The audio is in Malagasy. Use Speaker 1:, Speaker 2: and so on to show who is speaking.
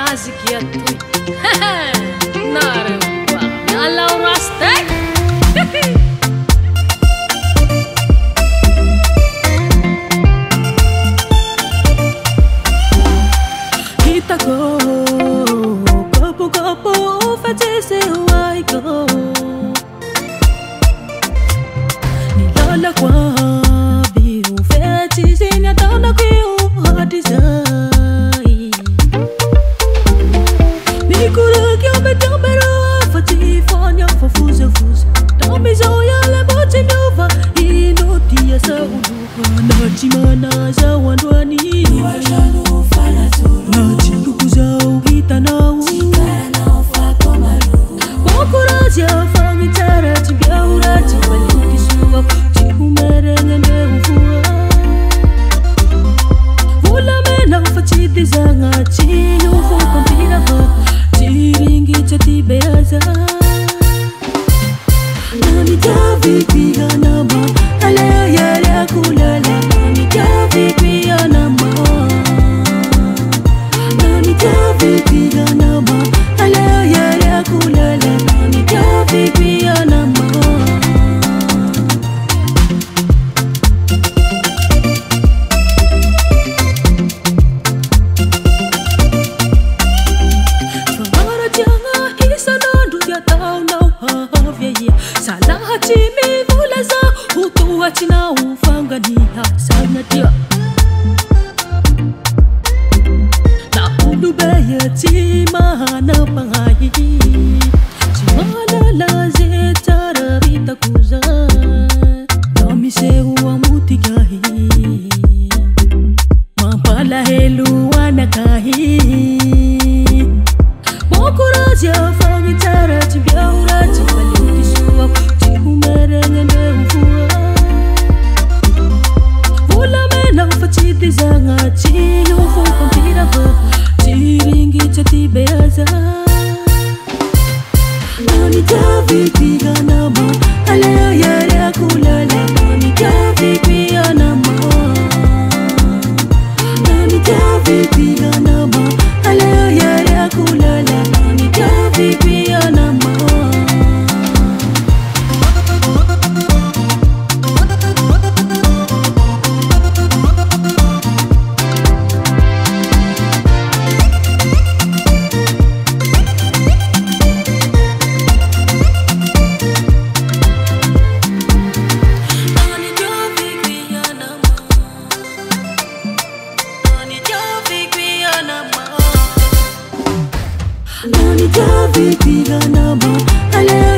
Speaker 1: nazik ya tuy. Naremba, nyalau rastek. Kita go, gopo fete se wai go. Nilala kwa biu fete zinya tana kiu hadizai. Mikura kyo beto bero fati fanya fafuza fuza. Dami zoya le bote nova ino tia sa uduka. Nachimana za wandwani. China ufanga ni hasana dia na udubeye tima na pangai chimala la zetara vita kuza nami se uwa mutigahi mapala helu wanakahi mokuraja fangi tara chibiaura chibali suwa chihumerenge Chiti zanga chiyo fuko mpira ba chiringi chati beaza Nani javi piga nama Aleo yare akulala Nani javi piga nama Nani javi piga nama Aleo yare akulala Nani javi piga nama Nani javi piga nama Aleo